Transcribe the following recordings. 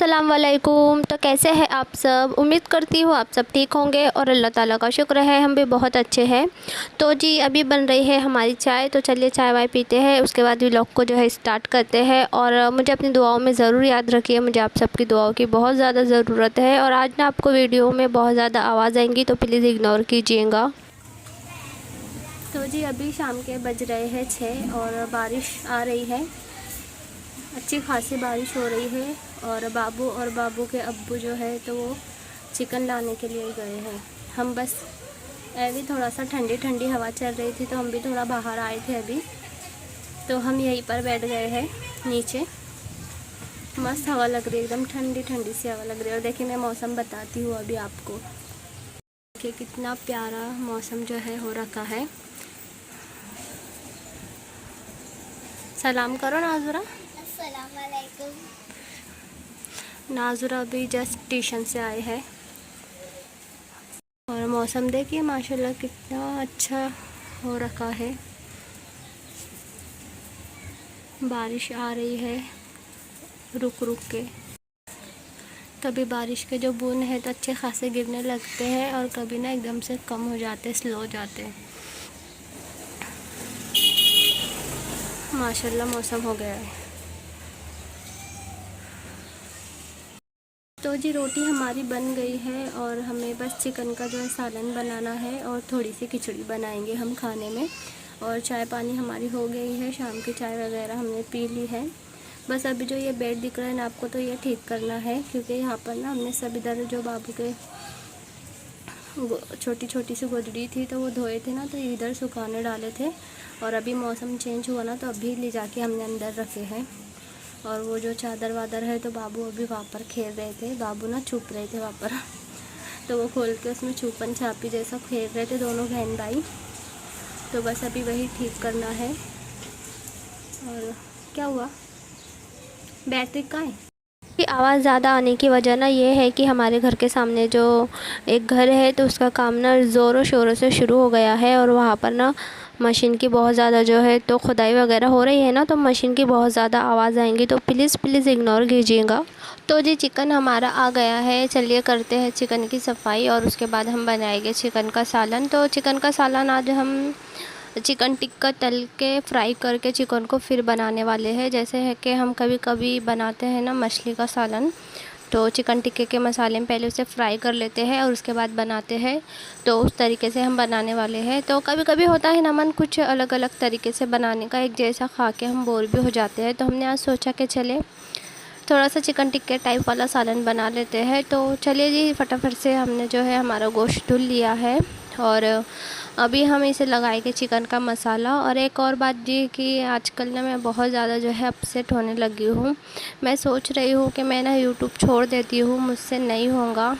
अस्सलाम वालेकुम। तो कैसे हैं आप सब? उम्मीद करती हूँ आप सब ठीक होंगे और अल्लाह ताला का शुक्र है हम भी बहुत अच्छे हैं। तो जी अभी बन रही है हमारी चाय, तो चलिए चाय वाय पीते हैं, उसके बाद व्लॉग को जो है स्टार्ट करते हैं। और मुझे अपनी दुआओं में ज़रूर याद रखिए, मुझे आप सबकी दुआओं की बहुत ज़्यादा ज़रूरत है। और आज ना आपको वीडियो में बहुत ज़्यादा आवाज़ आएंगी तो प्लीज़ इग्नोर कीजिएगा। तो जी अभी शाम के बज रहे हैं 6 और बारिश आ रही है, अच्छी खासी बारिश हो रही है। और बाबू के अब्बू जो है तो वो चिकन लाने के लिए गए हैं। हम बस अभी थोड़ा सा ठंडी ठंडी हवा चल रही थी तो हम भी थोड़ा बाहर आए थे अभी, तो हम यहीं पर बैठ गए हैं नीचे। मस्त हवा लग रही है, एकदम ठंडी ठंडी सी हवा लग रही है। और देखिए मैं मौसम बताती हूँ अभी आपको, देखिए कितना प्यारा मौसम जो है हो रखा है। सलाम करो नाजुरा। नाजुरा अभी जस्ट ट्यूशन से आए हैं। और मौसम देखिए माशाल्लाह कितना अच्छा हो रखा है, बारिश आ रही है रुक रुक के। कभी बारिश के जो बूंद है तो अच्छे खासे गिरने लगते हैं और कभी ना एकदम से कम हो जाते, स्लो हो जाते हैं। माशाल्लाह मौसम हो गया है। तो जी रोटी हमारी बन गई है और हमें बस चिकन का जो है सालन बनाना है और थोड़ी सी खिचड़ी बनाएंगे हम खाने में। और चाय पानी हमारी हो गई है, शाम की चाय वगैरह हमने पी ली है। बस अभी जो ये बेड दिख रहा है ना आपको, तो ये ठीक करना है, क्योंकि यहाँ पर ना हमने सब इधर जो बाबू के छोटी छोटी सी गोदड़ी थी तो वो धोए थे ना, तो इधर सुखाने डाले थे। और अभी मौसम चेंज हुआ ना तो अभी ले जाके हमने अंदर रखे हैं। और वो जो चादर वादर है तो बाबू अभी वहाँ पर खेल रहे थे, बाबू ना छुप रहे थे वहाँ पर तो वो खोल के उसमें छुपन छापी जैसा खेल रहे थे दोनों बहन भाई। तो बस अभी वही ठीक करना है। और क्या हुआ, बैटरी कहाँ है? की आवाज़ ज़्यादा आने की वजह ना ये है कि हमारे घर के सामने जो एक घर है तो उसका काम ना ज़ोरों शोरों से शुरू हो गया है। और वहाँ पर ना मशीन की बहुत ज़्यादा जो है तो खुदाई वगैरह हो रही है ना, तो मशीन की बहुत ज़्यादा आवाज़ आएंगी, तो प्लीज़ इग्नोर कीजिएगा। तो जी चिकन हमारा आ गया है, चलिए करते हैं चिकन की सफाई और उसके बाद हम बनाएंगे चिकन का सालन। तो चिकन का सालन आज हम चिकन टिक्का तल के फ्राई करके चिकन को फिर बनाने वाले हैं। जैसे है कि हम कभी कभी बनाते हैं ना मछली का सालन, तो चिकन टिक्के के मसाले में पहले उसे फ्राई कर लेते हैं और उसके बाद बनाते हैं, तो उस तरीके से हम बनाने वाले हैं। तो कभी कभी होता है ना मन कुछ अलग अलग तरीके से बनाने का, एक जैसा खा के हम बोर भी हो जाते हैं। तो हमने आज सोचा कि चले थोड़ा सा चिकन टिक्के टाइप वाला सालन बना लेते हैं। तो चलिए जी फटाफट से हमने जो है हमारा गोश्त धुल लिया है और अभी हम इसे लगाएंगे चिकन का मसाला। और एक और बात जी कि आजकल ना मैं बहुत ज़्यादा जो है अपसेट होने लगी हूँ। मैं सोच रही हूँ कि मैं ना यूट्यूब छोड़ देती हूँ, मुझसे नहीं होगा।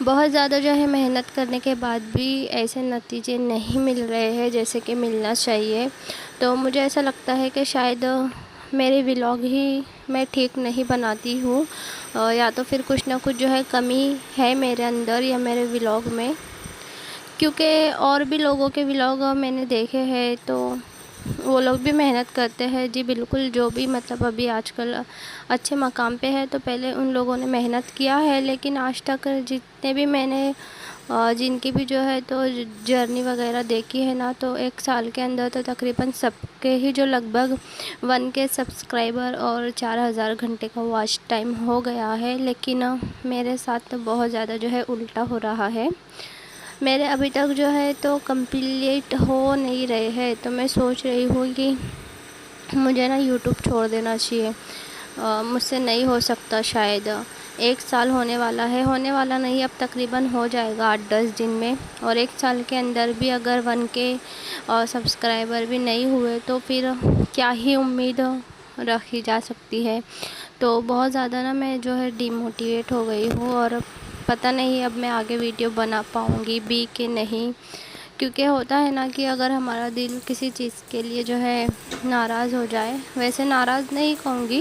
बहुत ज़्यादा जो है मेहनत करने के बाद भी ऐसे नतीजे नहीं मिल रहे हैं जैसे कि मिलना चाहिए। तो मुझे ऐसा लगता है कि शायद मेरे व्लॉग ही मैं ठीक नहीं बनाती हूँ, या तो फिर कुछ ना कुछ जो है कमी है मेरे अंदर या मेरे व्लॉग में। क्योंकि और भी लोगों के व्लॉग मैंने देखे हैं तो वो लोग भी मेहनत करते हैं जी, बिल्कुल जो भी मतलब अभी आजकल अच्छे मकाम पे है तो पहले उन लोगों ने मेहनत किया है। लेकिन आज तक जितने भी मैंने जिनकी भी जो है तो जर्नी वगैरह देखी है ना, तो एक साल के अंदर तो तकरीबन सबके ही जो लगभग 1K सब्सक्राइबर और 4000 घंटे का वॉच टाइम हो गया है। लेकिन मेरे साथ तो बहुत ज़्यादा जो है उल्टा हो रहा है, मेरे अभी तक जो है तो कंप्लीट हो नहीं रहे हैं। तो मैं सोच रही हूँ कि मुझे ना यूट्यूब छोड़ देना चाहिए, मुझसे नहीं हो सकता। शायद 1 साल होने वाला है, होने वाला नहीं अब तकरीबन हो जाएगा 8-10 दिन में। और 1 साल के अंदर भी अगर 1K और सब्सक्राइबर भी नहीं हुए तो फिर क्या ही उम्मीद रखी जा सकती है। तो बहुत ज़्यादा ना मैं जो है डिमोटिवेट हो गई हूँ और पता नहीं अब मैं आगे वीडियो बना पाऊँगी भी कि नहीं। क्योंकि होता है ना कि अगर हमारा दिल किसी चीज़ के लिए जो है नाराज़ हो जाए, वैसे नाराज़ नहीं कहूँगी,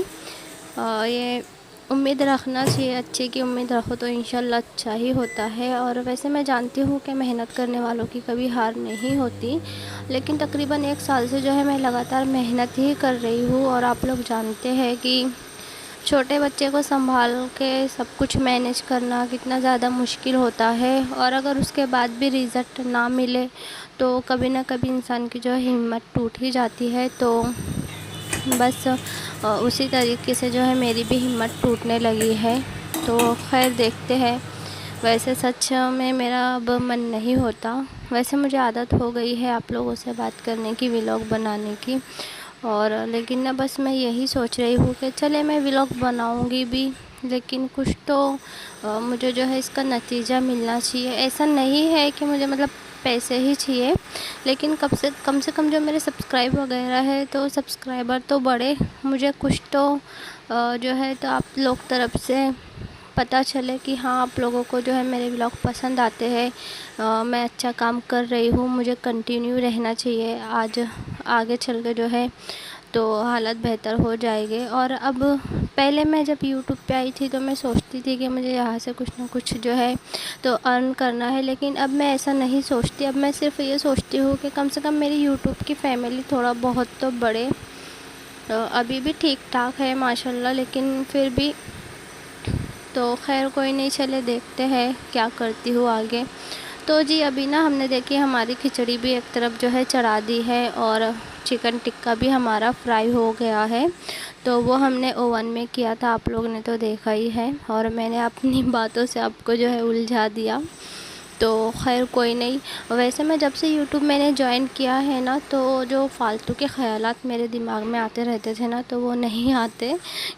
ये उम्मीद रखना चाहिए, अच्छे की उम्मीद रखो तो इंशाल्लाह अच्छा ही होता है। और वैसे मैं जानती हूँ कि मेहनत करने वालों की कभी हार नहीं होती, लेकिन तकरीबन 1 साल से जो है मैं लगातार मेहनत ही कर रही हूँ। और आप लोग जानते हैं कि छोटे बच्चे को संभाल के सब कुछ मैनेज करना कितना ज़्यादा मुश्किल होता है, और अगर उसके बाद भी रिज़ल्ट ना मिले तो कभी ना कभी इंसान की जो है हिम्मत टूट ही जाती है। तो बस उसी तरीके से जो है मेरी भी हिम्मत टूटने लगी है। तो खैर देखते हैं। वैसे सच में मेरा अब मन नहीं होता, वैसे मुझे आदत हो गई है आप लोगों से बात करने की, व्लॉग बनाने की, और लेकिन ना बस मैं यही सोच रही हूँ कि चले मैं व्लॉग बनाऊँगी भी, लेकिन कुछ तो मुझे जो है इसका नतीजा मिलना चाहिए। ऐसा नहीं है कि मुझे मतलब पैसे ही चाहिए, लेकिन कम से कम जो मेरे सब्सक्राइब वगैरह है तो सब्सक्राइबर तो बढ़े, मुझे कुछ तो जो है तो आप लोग तरफ से पता चले कि हाँ आप लोगों को जो है मेरे व्लॉग पसंद आते हैं, मैं अच्छा काम कर रही हूँ, मुझे कंटिन्यू रहना चाहिए। आज आगे चल के जो है तो हालत बेहतर हो जाएगी। और अब पहले मैं जब यूट्यूब पे आई थी तो मैं सोचती थी कि मुझे यहाँ से कुछ ना कुछ जो है तो अर्न करना है, लेकिन अब मैं ऐसा नहीं सोचती। अब मैं सिर्फ ये सोचती हूँ कि कम से कम मेरी यूट्यूब की फैमिली थोड़ा बहुत तो बढ़े। अभी भी ठीक ठाक है माशाल्लाह, लेकिन फिर भी तो खैर कोई नहीं, चले देखते हैं क्या करती हूँ आगे। तो जी अभी ना हमने देखी हमारी खिचड़ी भी एक तरफ जो है चढ़ा दी है, और चिकन टिक्का भी हमारा फ्राई हो गया है। तो वो हमने ओवन में किया था, आप लोगों ने तो देखा ही है, और मैंने अपनी बातों से आपको जो है उलझा दिया। तो खैर कोई नहीं। वैसे मैं जब से यूट्यूब मैंने ज्वाइन किया है ना, तो जो फालतू के ख़यालात मेरे दिमाग में आते रहते थे ना, तो वो नहीं आते,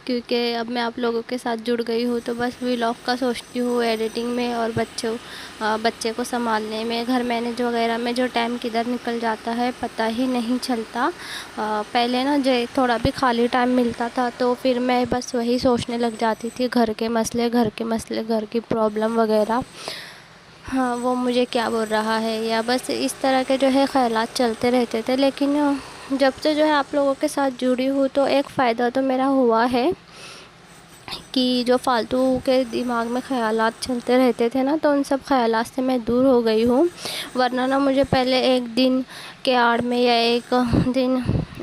क्योंकि अब मैं आप लोगों के साथ जुड़ गई हूँ। तो बस व्लॉग का सोचती हूँ, एडिटिंग में और बच्चे को संभालने में, घर मैनेज वगैरह में जो टाइम किधर निकल जाता है पता ही नहीं चलता। पहले ना जो थोड़ा भी खाली टाइम मिलता था तो फिर मैं बस वही सोचने लग जाती थी, घर के मसले, घर की प्रॉब्लम वगैरह, हाँ वो मुझे क्या बोल रहा है, या बस इस तरह के जो है ख़यालात चलते रहते थे। लेकिन जब से जो है आप लोगों के साथ जुड़ी हूँ तो एक फ़ायदा तो मेरा हुआ है कि जो फालतू के दिमाग में ख़यालात चलते रहते थे ना, तो उन सब ख़यालात से मैं दूर हो गई हूँ। वरना ना मुझे पहले एक दिन के आड़ में या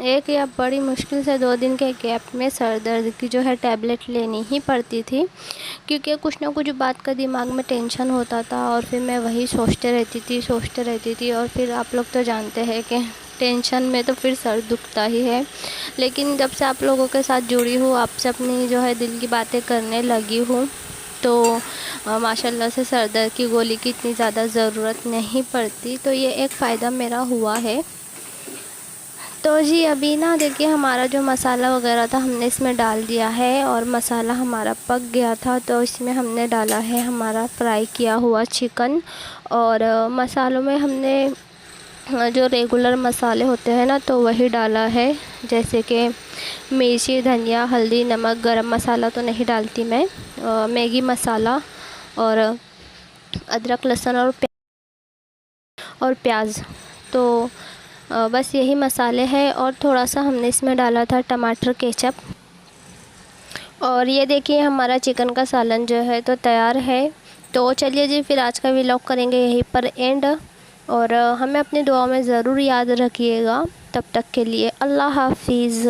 एक या बड़ी मुश्किल से 2 दिन के गैप में सर दर्द की जो है टैबलेट लेनी ही पड़ती थी, क्योंकि कुछ ना कुछ बात का दिमाग में टेंशन होता था, और फिर मैं वही सोचते रहती थी। और फिर आप लोग तो जानते हैं कि टेंशन में तो फिर सर दुखता ही है। लेकिन जब से आप लोगों के साथ जुड़ी हूँ, आपसे अपनी जो है दिल की बातें करने लगी हूँ, तो माशाल्लाह से सर दर्द की गोली की इतनी ज़्यादा ज़रूरत नहीं पड़ती। तो ये एक फ़ायदा मेरा हुआ है। तो जी अभी ना देखिए हमारा जो मसाला वगैरह था हमने इसमें डाल दिया है, और मसाला हमारा पक गया था तो इसमें हमने डाला है हमारा फ्राई किया हुआ चिकन। और मसालों में हमने जो रेगुलर मसाले होते हैं ना तो वही डाला है, जैसे कि मिर्ची, धनिया, हल्दी, नमक, गरम मसाला तो नहीं डालती मैं, मैगी मसाला, और अदरक, लहसुन और प्याज। तो बस यही मसाले हैं, और थोड़ा सा हमने इसमें डाला था टमाटर केचप। और ये देखिए हमारा चिकन का सालन जो है तो तैयार है। तो चलिए जी फिर आज का व्लॉग करेंगे यहीं पर एंड, और हमें अपनी दुआ में ज़रूर याद रखिएगा। तब तक के लिए अल्लाह हाफिज़।